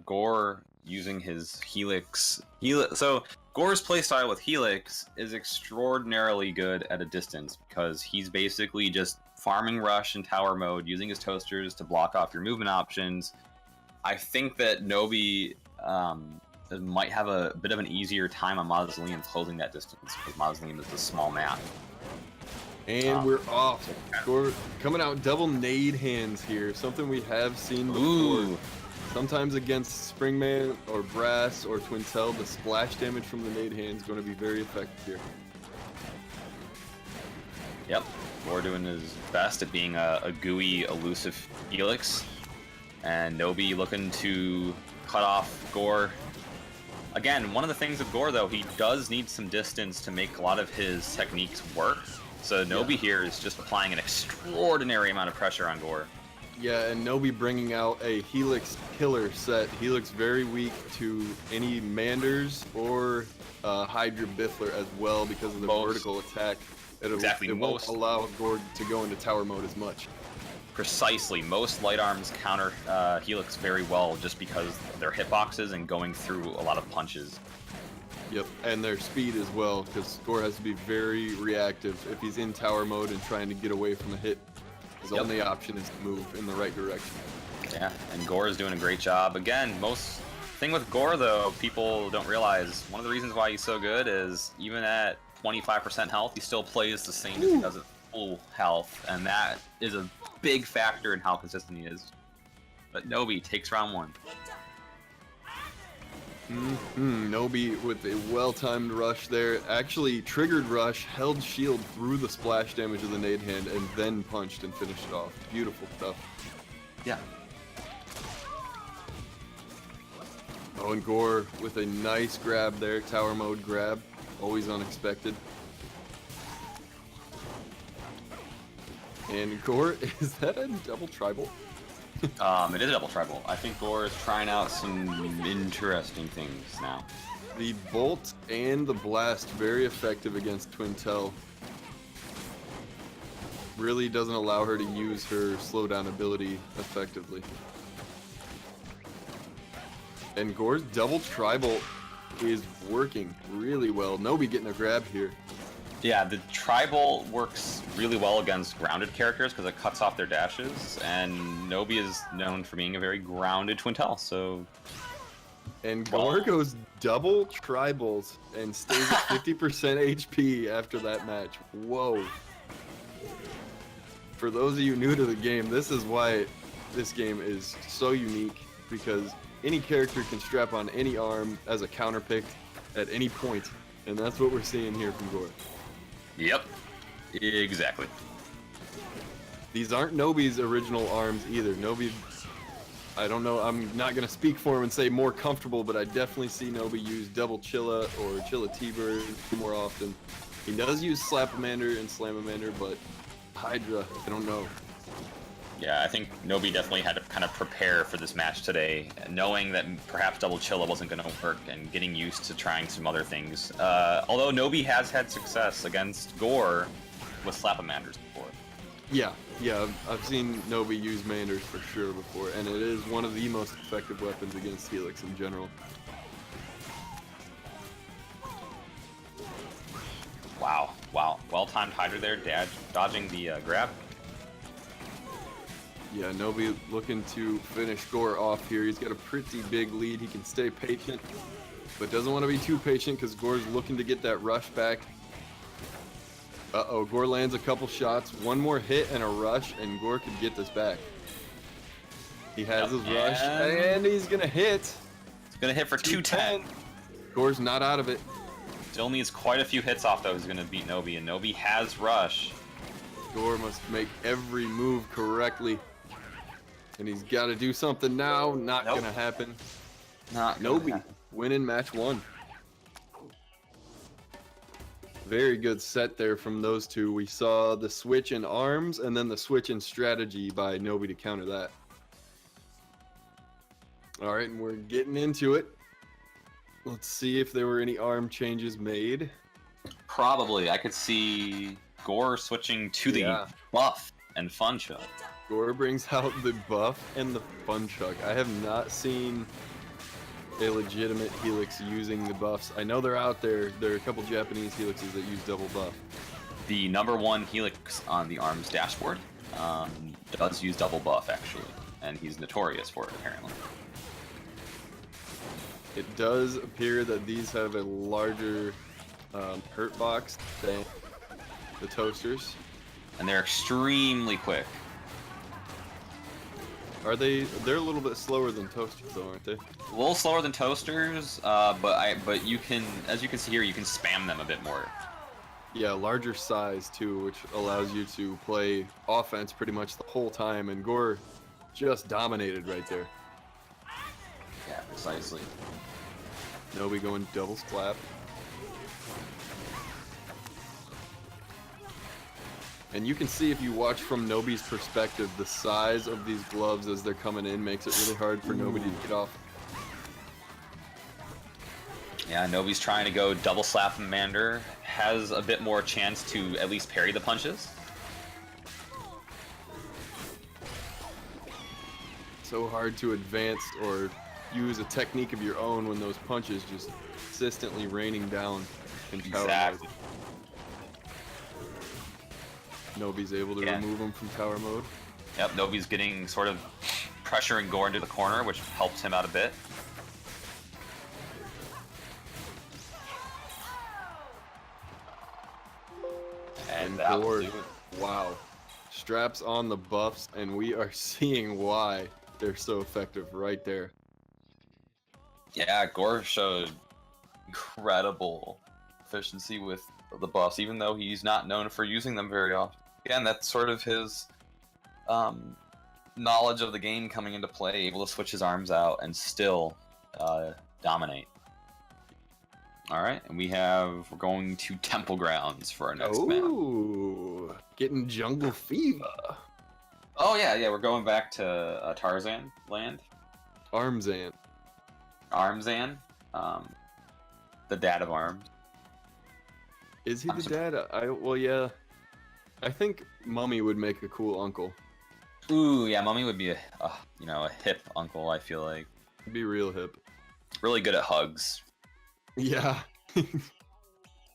Gore using his Helix. So Gore's playstyle with Helix is extraordinarily good at a distance because he's basically just farming rush in tower mode, using his toasters to block off your movement options. I think that Nobi might have a bit of an easier time on Mausoleum closing that distance because Mausoleum is a small map. And we're off. Gore coming out double nade hands here, something we have seen before. Ooh. Sometimes against Springman or Brass or Twintel, the splash damage from the nade hand is going to be very effective here. Yep, Gore doing his best at being a gooey, elusive Helix. And Nobi looking to cut off Gore. Again, one of the things with Gore, though, he does need some distance to make a lot of his techniques work. So Nobi here is just applying an extraordinary amount of pressure on Gore. Yeah, and Nobi bringing out a Helix killer set. Helix very weak to any Manders or Hydra Biffler as well because of the vertical attack. It won't allow Gore to go into tower mode as much. Precisely. Most light arms counter Helix very well just because of their hitboxes and going through a lot of punches. Yep, and their speed as well, because Gore has to be very reactive if he's in tower mode and trying to get away from a hit. His only option is to move in the right direction. Yeah, and Gore is doing a great job. Again, thing with Gore, though, people don't realize, one of the reasons why he's so good is even at 25% health, he still plays the same as he does at full health, and that is a big factor in how consistent he is. But Nobi takes round one. Nobi with a well-timed rush there. Actually triggered rush, held shield through the splash damage of the nade hand, and then punched and finished it off. Beautiful stuff. Yeah. Oh, and Gore with a nice grab there. Tower mode grab. Always unexpected. And Gore, is that a double tribal? It is a double tribal. I think Gore is trying out some interesting things now. The Bolt and the Blast, very effective against Twintel. Really doesn't allow her to use her slowdown ability effectively. And Gore's double tribal is working really well. Nobi getting a grab here. Yeah, the tribal works really well against grounded characters because it cuts off their dashes, and Nobi is known for being a very grounded Twintel, so... And Gore goes double tribals and stays at 50% HP after that match. Whoa. For those of you new to the game, this is why this game is so unique, because any character can strap on any arm as a counter pick at any point, and that's what we're seeing here from Gore. Yep, exactly. These aren't Nobi's original arms either. Nobi, I don't know, I'm not going to speak for him and say more comfortable, but I definitely see Nobi use double Chilla or Chilla T-Bird more often. He does use Slap-a-Mander and Slam-a-Mander, but Hydra, I don't know. Yeah, I think Nobi definitely had to kind of prepare for this match today, knowing that perhaps double Chilla wasn't going to work and getting used to trying some other things. Although Nobi has had success against Gore with Slap-a-Manders before. Yeah, I've seen Nobi use Manders for sure before, and it is one of the most effective weapons against Helix in general. Wow. Well-timed Hydra there, dodging the grab. Yeah, Nobi looking to finish Gore off here. He's got a pretty big lead. He can stay patient, but doesn't want to be too patient because Gore's looking to get that rush back. Uh-oh, Gore lands a couple shots. One more hit and a rush, and Gore could get this back. He has his rush, and he's going to hit. He's going to hit for 210. Gore's not out of it. Still needs quite a few hits off, though. He's going to beat Nobi, and Nobi has rush. Gore must make every move correctly. And he's got to do something now. Not going to happen. Nobi winning match one. Very good set there from those two. We saw the switch in arms and then the switch in strategy by Nobi to counter that. All right, and we're getting into it. Let's see if there were any arm changes made. Probably. I could see Gore switching to the buff and fun show. Gore brings out the buff and the fun chuck. I have not seen a legitimate Helix using the buffs. I know they're out there. There are a couple Japanese Helixes that use double buff. The #1 Helix on the ARMS dashboard does use double buff, actually, and he's notorious for it, apparently. It does appear that these have a larger hurt box than the toasters. And they're extremely quick. Are they? They're a little bit slower than toasters, though, aren't they? A little slower than toasters, but you can, as you can see here, you can spam them a bit more. Yeah, larger size too, which allows you to play offense pretty much the whole time. And Gore just dominated right there. Yeah, precisely. Nobi going double slap. And you can see if you watch from Nobi's perspective, the size of these gloves as they're coming in makes it really hard for Nobi to get off. Yeah, Nobi's trying to go double slap Mander. Has a bit more chance to at least parry the punches. So hard to advance or use a technique of your own when those punches just consistently raining down in tower Exactly. mode. Nobi's able to remove him from tower mode. Yep, Nobi's getting sort of pressuring Gore into the corner, which helps him out a bit. And that Gore, will do it. wow. Straps on the buffs, and we are seeing why they're so effective right there. Yeah, Gore showed incredible efficiency with the buffs, even though he's not known for using them very often. Again, that's sort of his knowledge of the game coming into play, able to switch his arms out and still dominate. All right, and we're going to Temple Grounds for our next match. Ooh, getting jungle fever. Oh yeah, we're going back to Tarzan land. Armzan. Armzan, the dad of arms. Is he the dad? Well, yeah. I think Mummy would make a cool uncle. Ooh, yeah, Mummy would be a hip uncle. I feel like Be real hip. really good at hugs. Yeah.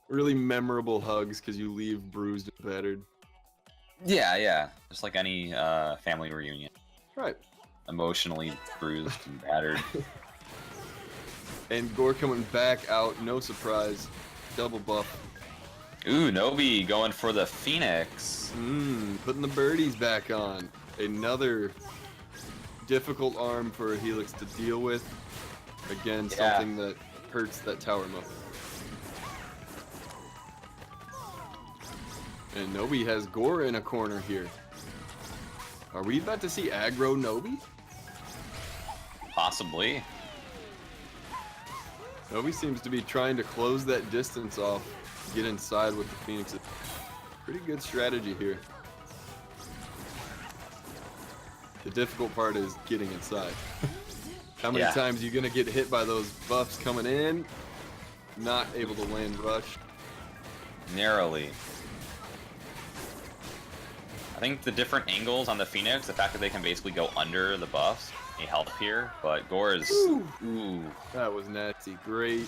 Really memorable hugs because you leave bruised and battered. Yeah, just like any family reunion. Right. Emotionally bruised and battered. And Gore coming back out, no surprise. Double buff. Ooh, Nobi going for the Phoenix. Putting the birdies back on. Another difficult arm for a Helix to deal with. Again, something that hurts that tower mode. And Nobi has Gore in a corner here. Are we about to see aggro Nobi? Possibly. Nobi seems to be trying to close that distance off, get inside with the Phoenix. Pretty good strategy here. The difficult part is getting inside. How many times are you gonna get hit by those buffs coming in? Not able to land rush. Narrowly. I think the different angles on the Phoenix, the fact that they can basically go under the buffs, may help here, but Gore is... Ooh. That was nasty. Great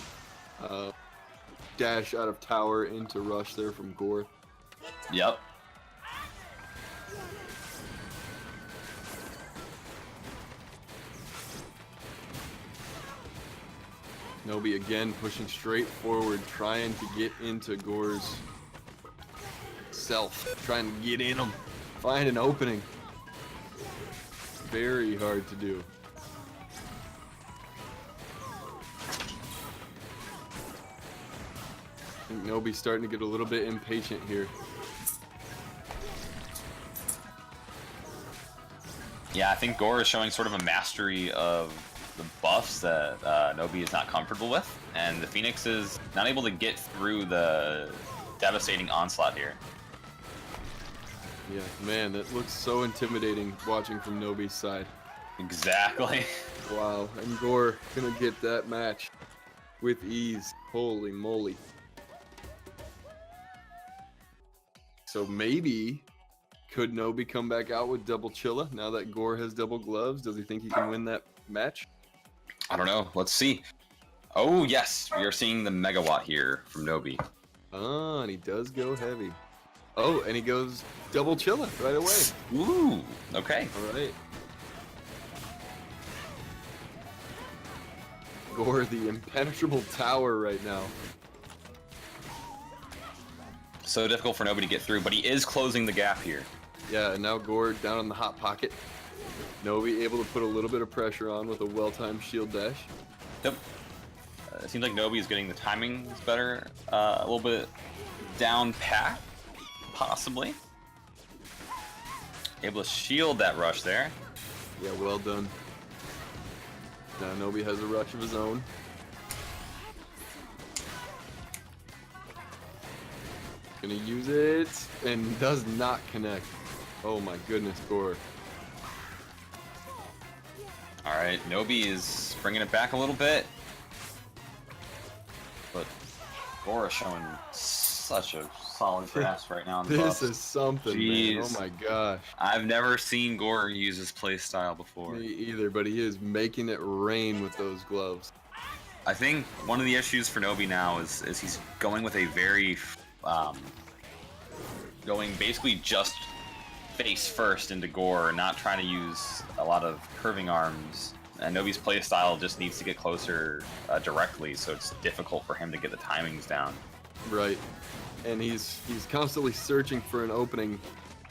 dash out of tower into rush there from Gore. Yep. Nobi again pushing straight forward, trying to get into Gore's self, trying to get in him, find an opening. Very hard to do. I think Nobi's starting to get a little bit impatient here. Yeah, I think Gore is showing sort of a mastery of the buffs that Nobi is not comfortable with, and the Phoenix is not able to get through the devastating onslaught here. Yeah, man, that looks so intimidating watching from Nobi's side. Exactly. Wow, and Gore gonna get that match with ease. Holy moly. So maybe Could Nobi come back out with double Chilla now that Gore has double gloves? Does he think he can win that match? I don't know. Let's see. Oh, yes. We are seeing the megawatt here from Nobi. Oh, and he does go heavy. Oh, and he goes double Chilla right away. Ooh, okay. All right. Gore, the impenetrable tower right now. So difficult for Nobi to get through, but he is closing the gap here. Yeah, and now Gore down in the hot pocket. Nobi able to put a little bit of pressure on with a well-timed shield dash. Yep. It seems like Nobi is getting the timings better. A little bit down pat, possibly. Able to shield that rush there. Yeah, well done. Now Nobi has a rush of his own. Gonna use it, and does not connect. Oh my goodness, Gore. All right, Nobi is bringing it back a little bit. But Gore is showing such a solid grasp right now on the This buffs. is something, man. Oh my gosh. I've never seen Gore use his play style before. Me either, but he is making it rain with those gloves. I think one of the issues for Nobi now is he's going with a very going basically just face first into Gore, not trying to use a lot of curving arms. And Nobi's play style just needs to get closer directly, so it's difficult for him to get the timings down. Right. And he's constantly searching for an opening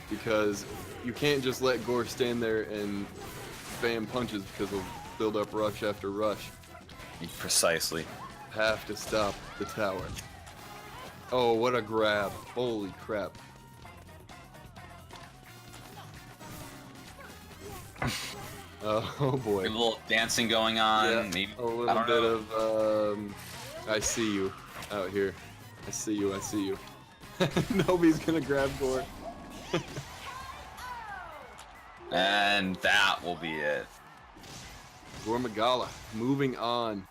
because you can't just let Gore stand there and spam punches because he'll build up rush after rush. Precisely. Have to stop the tower. Oh, what a grab. Holy crap. Oh boy. A little dancing going on. Yeah, Maybe a little bit of I see you out here. I see you, I see you. Nobody's gonna grab Gore. And that will be it. Gore Magala moving on.